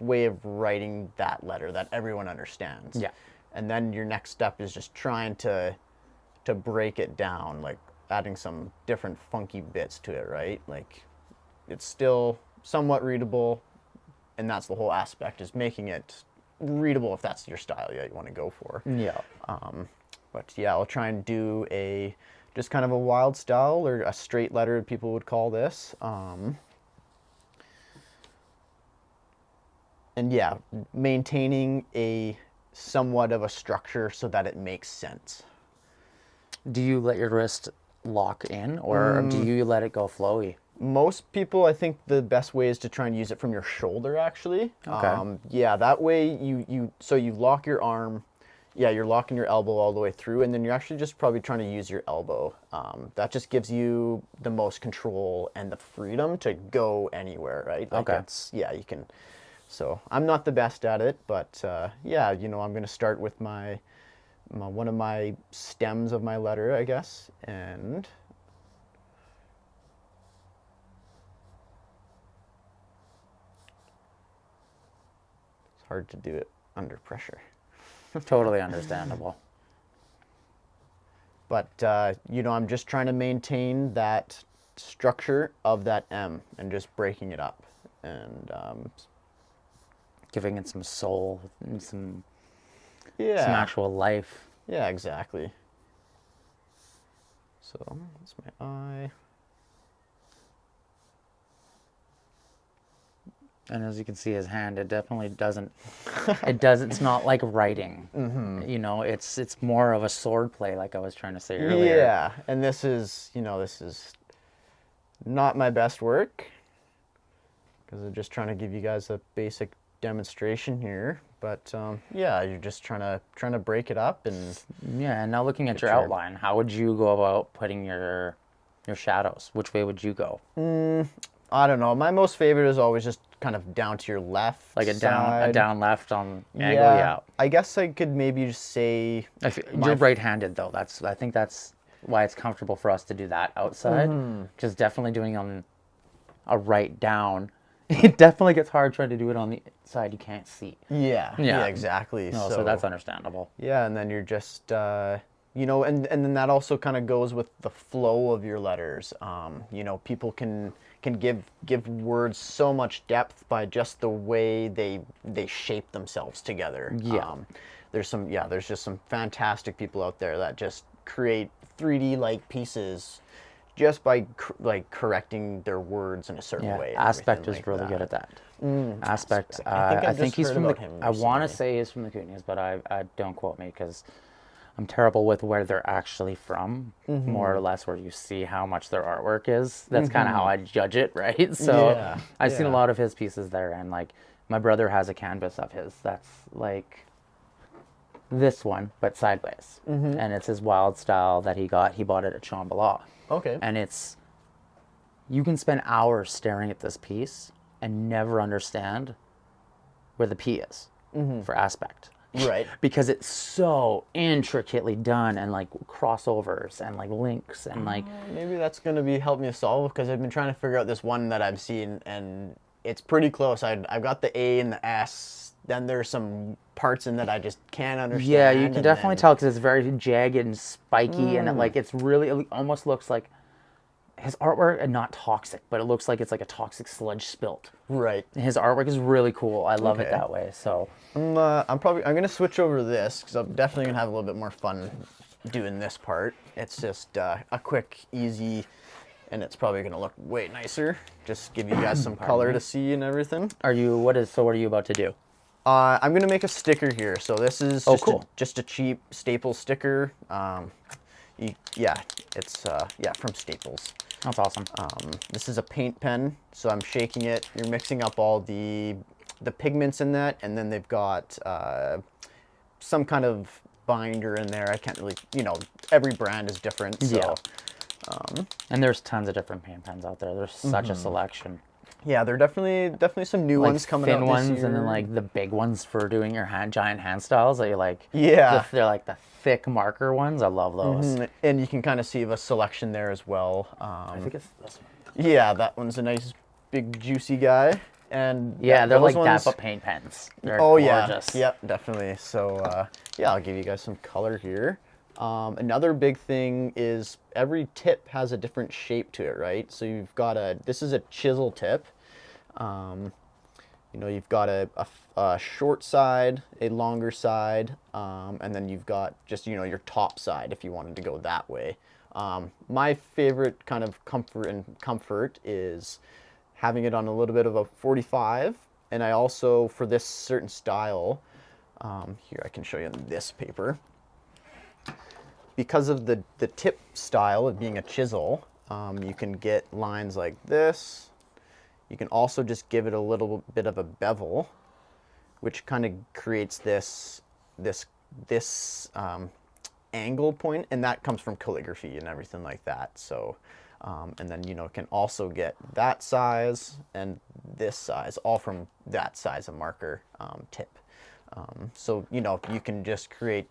way of writing that letter that everyone understands. Yeah. And then your next step is just trying to break it down, like adding some different funky bits to it, right? Like it's still somewhat readable, and that's the whole aspect, is making it readable if that's your style you want to go for. Yeah. But yeah, I'll try and do just kind of a wild style, or a straight letter, people would call this. And yeah, maintaining a somewhat of a structure so that it makes sense. Do you let your wrist lock in, or do you let it go flowy? Most people, I think the best way is to try and use it from your shoulder, actually. Okay. Yeah, that way you lock your arm. Yeah, you're locking your elbow all the way through, and then you're actually just probably trying to use your elbow. That just gives you the most control and the freedom to go anywhere, right? Like Okay. Yeah, you can. So I'm not the best at it, but yeah, you know, I'm going to start with my one of my stems of my letter, I guess, and it's hard to do it under pressure. Totally understandable. But, you know, I'm just trying to maintain that structure of that M and just breaking it up. And Giving it some soul and some yeah, actual life. yeah, exactly. So that's my I. And as you can see, his hand, it definitely doesn't, it's not like writing. You know, it's more of a sword play, like I was trying to say earlier. Yeah, and this is, you know, this is not my best work, because I'm just trying to give you guys a basic demonstration here. But yeah, you're just trying to break it up. And Yeah, and now looking at your outline, how would you go about putting your shadows? Which way would you go? I don't know. My most favorite is always just kind of down to your left, Like a side. down left on angle? Yeah, Yeah. I guess I could maybe just say You're right-handed though. I think that's why it's comfortable for us to do that outside. Because definitely doing on a right down, it definitely gets hard trying to do it on the side you can't see. yeah, exactly. No, so that's understandable. yeah, and then you're just you know, and then that also kind of goes with the flow of your letters. You know, people can give words so much depth by just the way they shape themselves together. Yeah. There's just some fantastic people out there that just create 3D like pieces just by correcting their words in a certain way. and Aspect everything is like really that. good at that. Aspect. I I think just he's heard from the. about him I want to recently. say he's from the Kootenays, but I don't quote me because I'm terrible with where they're actually from. More or less, where you see how much their artwork is. That's kind of how I judge it, right? So Yeah, I've seen a yeah. lot of his pieces there, and like my brother has a canvas of his that's like this one, but sideways, and it's his wild style that he got. He bought it at Shambhala. Okay. And you can spend hours staring at this piece and never understand where the P is for aspect. Right. Because it's so intricately done, and like crossovers and like links and like Maybe that's gonna help me solve, because I've been trying to figure out this one that I've seen, and it's pretty close. I've got the A and the S. Then there's some parts in that I just can't understand. yeah, you can and definitely then- tell because it's very jagged and spiky, and it almost looks like his artwork, and not toxic, but it looks like it's like a toxic sludge spilt. Right. His artwork is really cool. I love it Okay. that way. So I'm gonna switch over to this, because I'm definitely gonna have a little bit more fun doing this part. It's just a quick, easy, and it's probably gonna look way nicer. Just give you guys some color to see and everything. what are you about to do? I'm gonna make a sticker here. So this is Oh, cool. just a cheap staple sticker. Yeah, it's from Staples. That's awesome. This is a paint pen, so I'm shaking it. You're mixing up all the pigments in that, and then they've got some kind of binder in there. I can't really, every brand is different. So. Yeah. And there's tons of different paint pens out there. There's such a selection. Yeah, there are definitely some new ones coming out thin this ones, year. and then like the big ones for doing your giant hand styles that you like. Yeah. They're like the thick marker ones. I love those. And you can kind of see a selection there as well. I think it's this one. Yeah, that one's a nice big juicy guy. And yeah, they're those like ones, that, but paint pens. They're yeah, gorgeous. yep, definitely. So yeah, I'll give you guys some color here. Another big thing is every tip has a different shape to it, right? So you've got this is a chisel tip. You've got a short side, a longer side, and then you've got just, your top side if you wanted to go that way. My favorite kind of comfort is having it on a little bit of a 45. And I also, for this certain style, here I can show you on this paper. Because of the tip style of being a chisel, you can get lines like this. You can also just give it a little bit of a bevel, which kind of creates this angle point, and that comes from calligraphy and everything like that. So, and then can also get that size and this size, all from that size of marker tip. So you can just create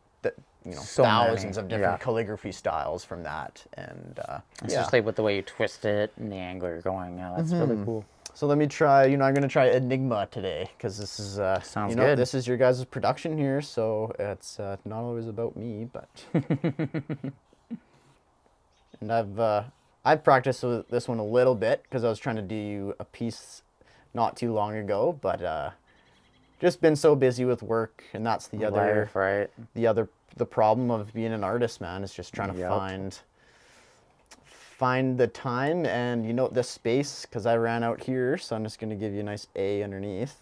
So thousands many, of different calligraphy styles from that, and especially with the way you twist it and the angle you're going. Yeah, that's really cool. So let me try, I'm going to try Enigma today, because this is, Sounds good. this is your guys' production here, so it's not always about me, but. And I've practiced with this one a little bit, because I was trying to do a piece not too long ago, but just been so busy with work, and that's the other, Life, right? the problem of being an artist, man, is just trying to find the time and the space, because I ran out here, so I'm just going to give you a nice A underneath.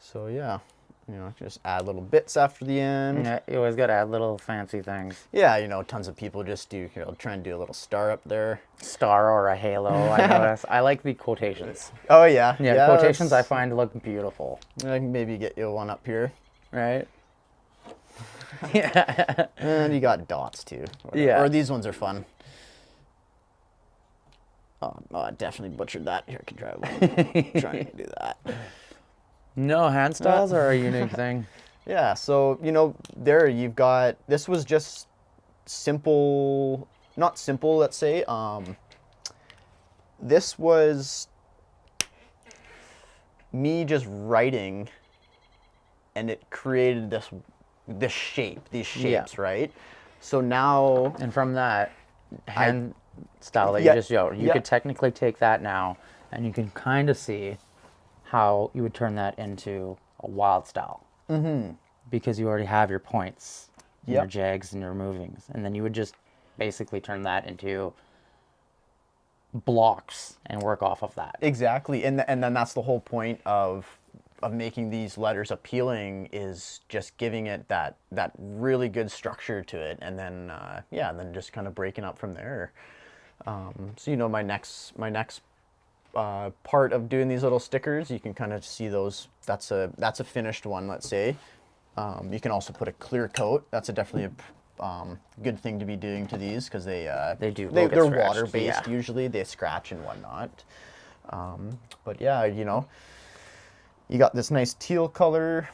So yeah, just add little bits after the end. Yeah, you always got to add little fancy things. Yeah, tons of people just do, try and do a little star up there. Star or a halo, I notice. I like the quotations. Oh yeah. Yeah, quotations I find look beautiful. I can maybe get you one up here. Right? Yeah. And you got dots too. Yeah. Or these ones are fun. Oh, I definitely butchered that. Here, I can try one. Trying to do that. No, hand styles are a unique thing. Yeah, so, there you've got, this was just simple, not simple, let's say. This was me just writing, and it created this shape, these shapes, right? So now, And from that hand style that you just showed, you could technically take that now, and you can kind of see how you would turn that into a wild style. Mm-hmm. Because you already have your points, and your jags and your movings, and then you would just basically turn that into blocks and work off of that. Exactly, and then that's the whole point of making these letters appealing, is just giving it that really good structure to it, and then and then just kind of breaking up from there. So my next part of doing these little stickers, you can kind of see those. That's a finished one, let's say. You can also put a clear coat. That's definitely a good thing to be doing to these, because they're water based usually. They scratch and whatnot. But yeah, you got this nice teal color.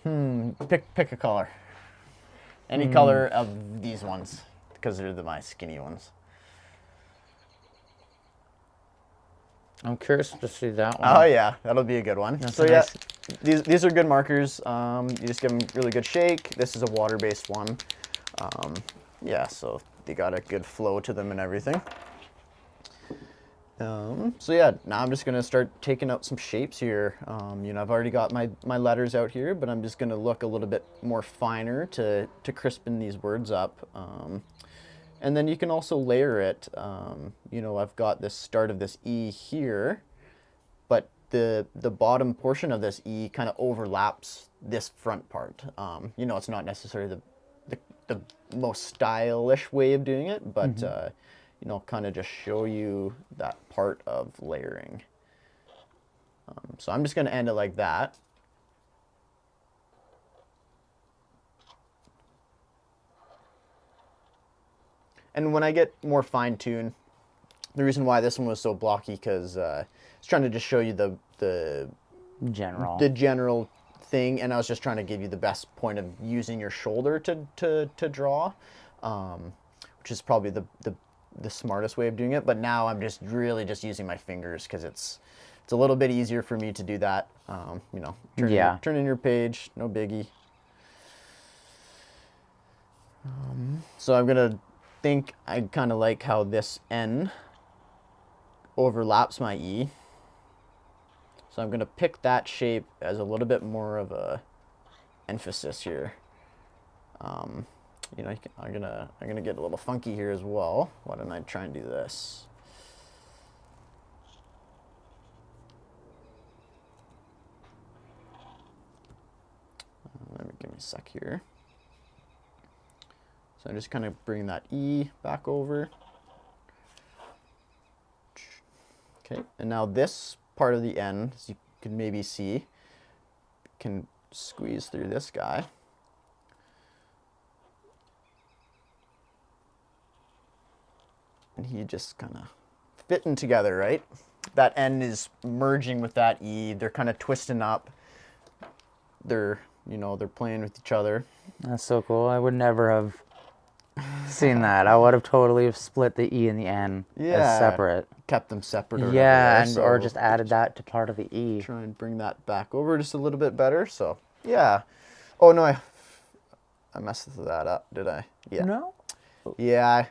Pick a color. Any color of these ones, because they're my skinny ones. I'm curious to see that one. Oh yeah, that'll be a good one. That's so nice. these are good markers. You just give them a really good shake. This is a water-based one. So they got a good flow to them and everything. So yeah, now I'm just gonna start taking out some shapes here. I've already got my letters out here, but I'm just gonna look a little bit more finer to crispen these words up. And then you can also layer it. I've got this start of this E here, but the bottom portion of this E kind of overlaps this front part. You know, it's not necessarily the most stylish way of doing it, but you know, kind of just show you that part of layering. So I'm just going to end it like that. And when I get more fine-tuned, the reason why this one was so blocky, because I was trying to just show you the general thing, and I was just trying to give you the best point of using your shoulder to draw, which is probably the smartest way of doing it. But now I'm just really just using my fingers, because it's a little bit easier for me to do that. You know, turn in your page, no biggie. So I'm gonna think I kind of like how this N overlaps my E. So I'm gonna pick that shape as a little bit more of a emphasis here. You know, I'm gonna get a little funky here as well. Why don't I try and do this? Give me a sec here. So I'm just kind of bring that E back over. Okay, and now this part of the N, as you can maybe see, can squeeze through this guy. And he just kind of fitting together, right? That N is merging with that E. They're kind of twisting up. They're, you know, they're playing with each other. That's so cool. I would never have seen that. I would have totally split the E and the N as separate. Kept them separate. Or yeah, and or just added that to part of the E. Try and bring that back over just a little bit better. So yeah. Oh no, I messed that up, did I? Yeah. No. Yeah,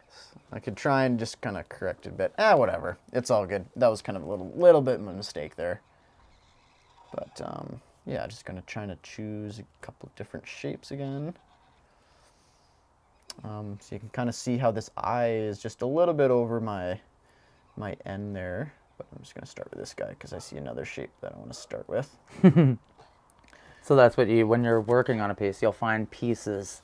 I could try and just kind of correct it a bit. Whatever. It's all good. That was kind of a little bit of a mistake there. But yeah, just gonna try to choose a couple of different shapes again. So you can kind of see how this eye is just a little bit over my N there. But I'm just gonna start with this guy because I see another shape that I want to start with. So that's what when you're working on a piece, you'll find pieces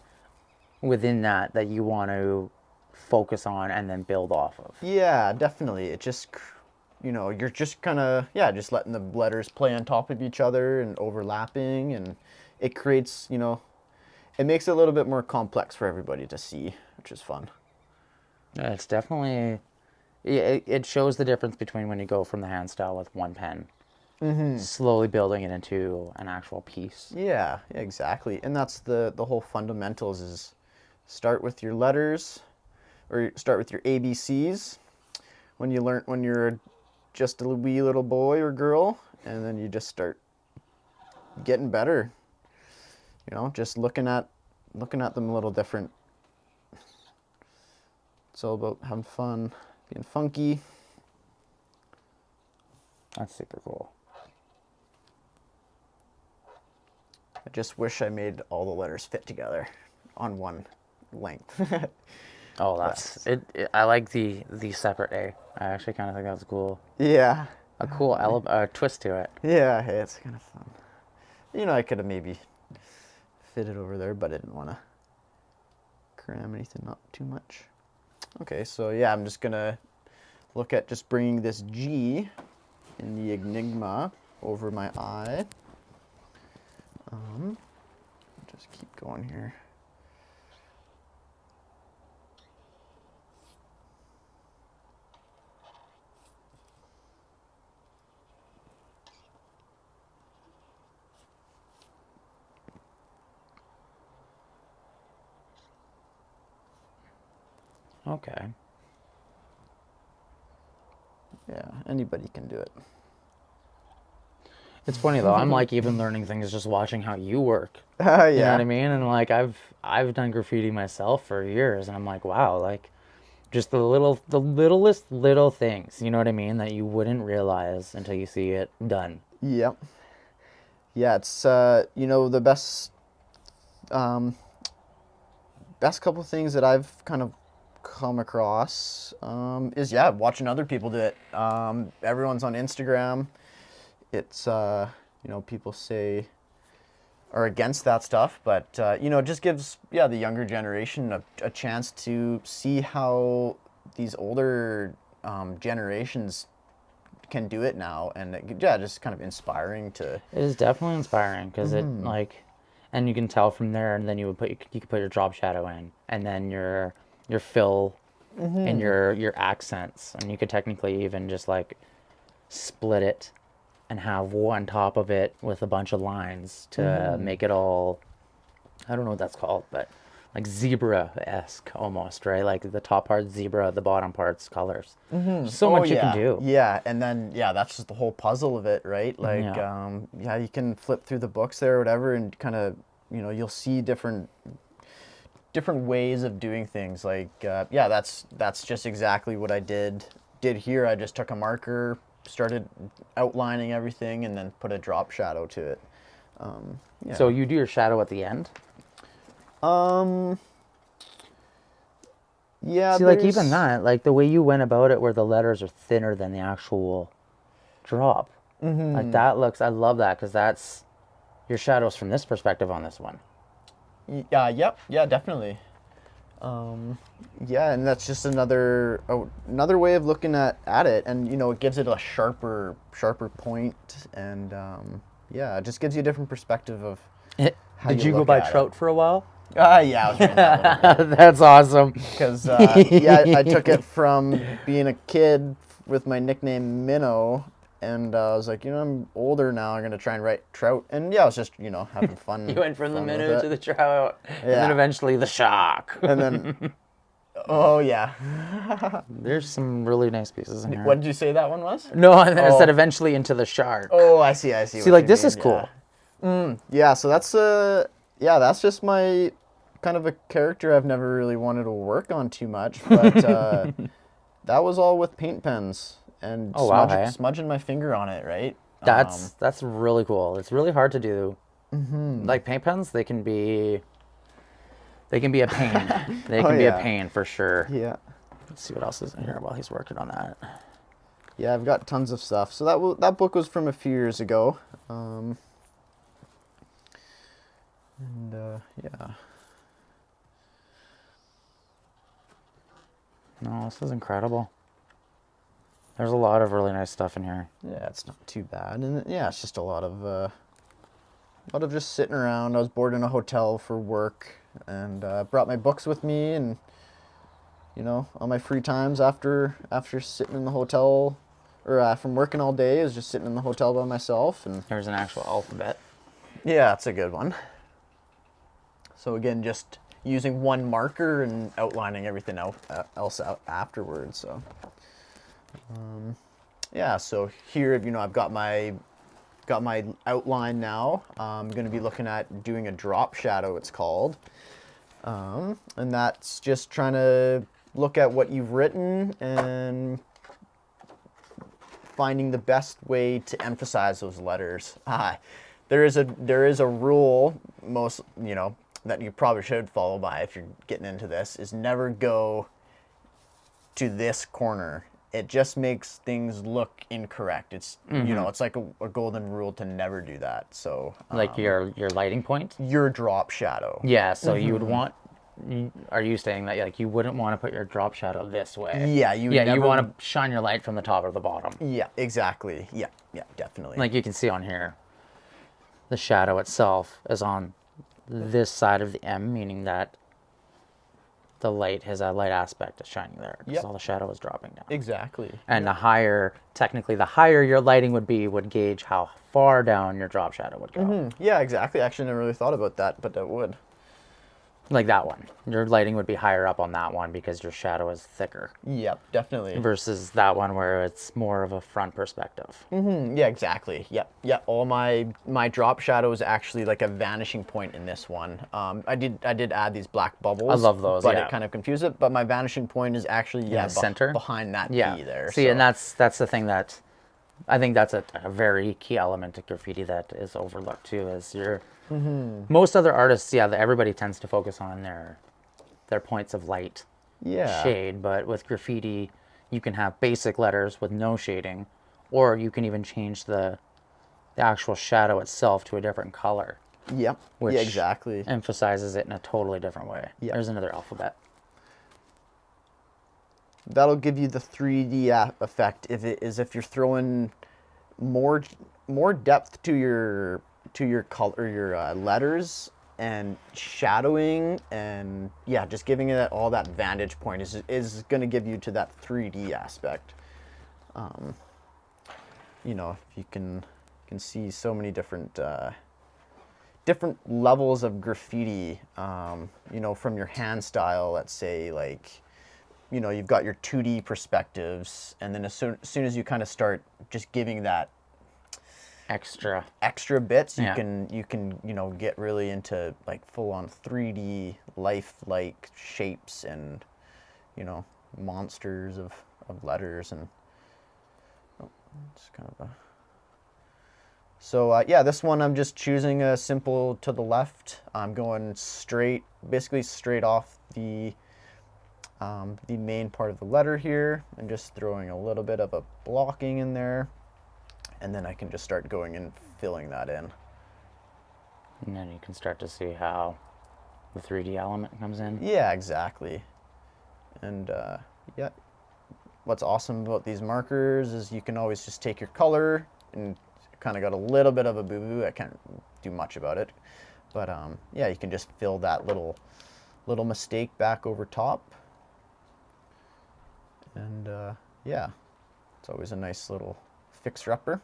within that you want to focus on and then build off of. Yeah, definitely. It just, you know, you're just kind of, just letting the letters play on top of each other and overlapping, and it creates, you know, it makes it a little bit more complex for everybody to see, which is fun. Yeah, it's definitely, it shows the difference between when you go from the hand style with one pen, slowly building it into an actual piece. Yeah, exactly. And that's the whole fundamentals is start with your letters, or start with your ABCs when you're just a wee little boy or girl, and then you just start getting better. You know, just looking at them a little different. It's all about having fun, being funky. That's super cool. I just wish I made all the letters fit together on one length. Oh, that's it. I like the separate A. I actually kind of think that's cool. Yeah. A cool twist to it. Yeah, hey, it's kind of fun. You know, I could have maybe fit it over there, but I didn't want to cram anything up too much. Okay, so yeah, I'm just gonna look at just bringing this G in the Enigma over my eye. Just keep going here. Okay. Yeah, anybody can do it. It's funny though. I'm like even learning things just watching how you work. Yeah. You know what I mean? And like I've done graffiti myself for years, and I'm like, wow, like just the littlest little things. You know what I mean? That you wouldn't realize until you see it done. Yep. Yeah, it's you know, the best couple things that I've kind of come across is watching other people do it. Everyone's on Instagram. it's people say are against that stuff, but it just gives the younger generation a chance to see how these older generations can do it now, and just kind of inspiring to. It is definitely inspiring because it and you can tell from there, and then you could put your drop shadow in, and then your fill and your accents, and you could technically even just like split it and have one top of it with a bunch of lines to make it all, I don't know what that's called, but like zebra-esque almost, right? Like the top part's zebra, the bottom part's colors. So much you can do. Yeah, and then that's just the whole puzzle of it, right? Like you can flip through the books there or whatever, and kind of you'll see different ways of doing things. Like that's just exactly what I did here. I just took a marker, started outlining everything, and then put a drop shadow to it. So you do your shadow at the end? Yeah. See, like even that, like the way you went about it, where the letters are thinner than the actual drop, like that looks. I love that because that's your shadows from this perspective on this one. Yep. Yeah, definitely. And that's just another way of looking at it, and it gives it a sharper point, and it just gives you a different perspective of. Did you go by Trout for a while? Yeah, I was doing that. That's awesome. Because I took it from being a kid with my nickname Minnow, and I was like, I'm older now. I'm gonna try and write Trout, and I was just having fun. You went from the Minnow to the Trout, and then eventually the Shark. And then, oh yeah. There's some really nice pieces in here. What did you say that one was? No, and then it said eventually into the Shark. Oh, I see. See, like this is cool. Yeah. So that's that's just my kind of a character I've never really wanted to work on too much, but that was all with paint pens and smudging my finger on it, right? That's really cool. It's really hard to do. Like paint pens, they can be a pain. They can be a pain for sure. Yeah. Let's see what else is in here while he's working on that. Yeah, I've got tons of stuff. So that book was from a few years ago. No, this is incredible. There's a lot of really nice stuff in here. Yeah, it's not too bad, and it's just a lot of just sitting around. I was bored in a hotel for work, and brought my books with me, and on my free times after sitting in the hotel, or from working all day, I was just sitting in the hotel by myself. And there's an actual alphabet. Yeah, that's a good one. So again, just using one marker and outlining everything else out afterwards. So, so here, I've got my outline now. I'm going to be looking at doing a drop shadow, it's called. And that's just trying to look at what you've written and finding the best way to emphasize those letters. There is a rule that you probably should follow by if you're getting into this, is never go to this corner. It just makes things look incorrect. It's it's like a golden rule to never do that. So like your lighting point? Your drop shadow. Yeah, so you would want, are you saying that like you wouldn't want to put your drop shadow this way? Yeah, you want to shine your light from the top or the bottom. Yeah, exactly. Yeah, definitely. Like you can see on here, the shadow itself is on this side of the M, meaning that the light has a light aspect of shining there because all the shadow is dropping down. Exactly. And the higher your lighting would gauge how far down your drop shadow would go. Yeah, exactly. Actually, I never really thought about that, but it would. Like that one. Your lighting would be higher up on that one because your shadow is thicker. Yep, definitely. Versus that one where it's more of a front perspective. Yeah, exactly. Yep. All my drop shadow is actually like a vanishing point in this one. I did add these black bubbles. I love those, but it kind of confused it. But my vanishing point is actually center behind that P there. See, and that's the thing that I think that's a very key element of graffiti that is overlooked too. Is your most other artists, everybody tends to focus on their points of light, shade. But with graffiti, you can have basic letters with no shading, or you can even change the the actual shadow itself to a different color. Yep. Which yeah, exactly. emphasizes it in a totally different way. Yep. There's another alphabet. That'll give you the 3D effect if you're throwing more depth to your color, your letters, and shadowing, and yeah, just giving it all that vantage point is going to give you to that 3D aspect. You know, if you can see so many different levels of graffiti. You know, from your hand style, let's say, like, you know, you've got your 2D perspectives, and then as soon as you kind of start just giving that Extra bits, Yeah. you can you know, get really into like full on 3D lifelike shapes and, you know, monsters of letters. And it's kind of a, so yeah, this one I'm just choosing a simple to the left. I'm going basically straight off the main part of the letter here, and just throwing a little bit of a blocking in there, and then I can just start going and filling that in. And then you can start to see how the 3D element comes in. Yeah, exactly. And yeah, what's awesome about these markers is you can always just take your color, and kind of got a little bit of a boo-boo. I can't do much about it, but yeah, you can just fill that little mistake back over top. And yeah, it's always a nice little fixer-upper.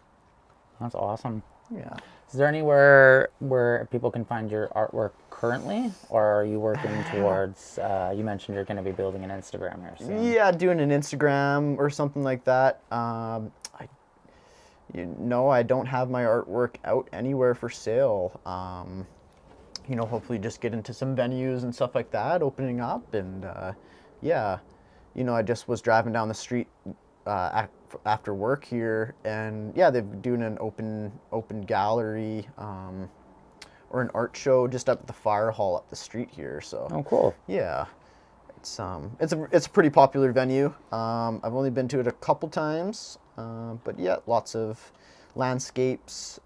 That's awesome. Yeah. Is there anywhere where people can find your artwork currently, or are you working towards? You mentioned you're going to be building an Instagram here soon. Yeah, doing an Instagram or something like that. I don't have my artwork out anywhere for sale. You know, hopefully just get into some venues and stuff like that, opening up. And yeah, you know, I just was driving down the street after work here, and yeah, they're doing an open gallery or an art show just up at the fire hall up the street here. So Oh, cool. yeah, it's a pretty popular venue. I've only been to it a couple times, but yeah, lots of landscapes,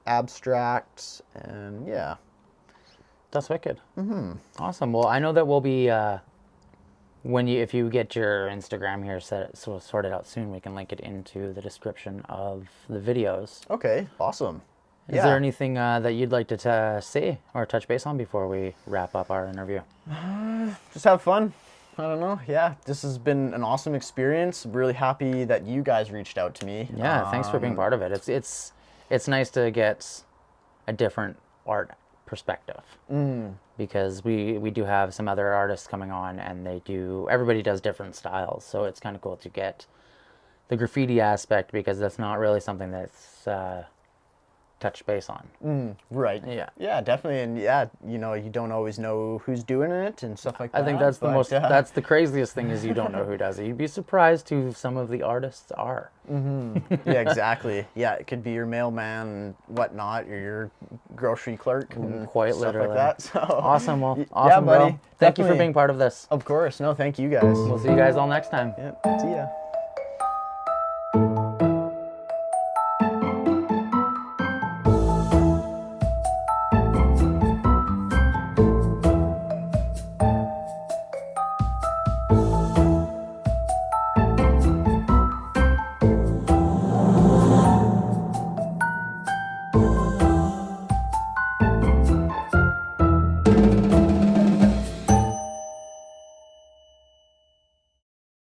abstract, and yeah. That's wicked. Mm-hmm. Awesome. Well, I know that we'll be if you get your Instagram here sorted out soon, we can link it into the description of the videos. Okay, awesome. Is there anything that you'd like to say or touch base on before we wrap up our interview? Just have fun. I don't know. Yeah, this has been an awesome experience. Really happy that you guys reached out to me. Yeah, thanks for being part of it. It's nice to get a different art perspective, because we do have some other artists coming on, and everybody does different styles, so it's kind of cool to get the graffiti aspect, because that's not really something that's touch base on. Right. Yeah. Yeah, definitely. And yeah, you know, you don't always know who's doing it and stuff like that. I think that's that's the craziest thing, is you don't know who does it. You'd be surprised who some of the artists are. Yeah, exactly. Yeah, it could be your mailman and whatnot, or your grocery clerk and Quite stuff literally. like that. So Awesome. Well, yeah, awesome, buddy. bro. Thank you for Definitely. being part of this. Of course. No, thank you guys. We'll see you guys all next time. Yeah, see ya.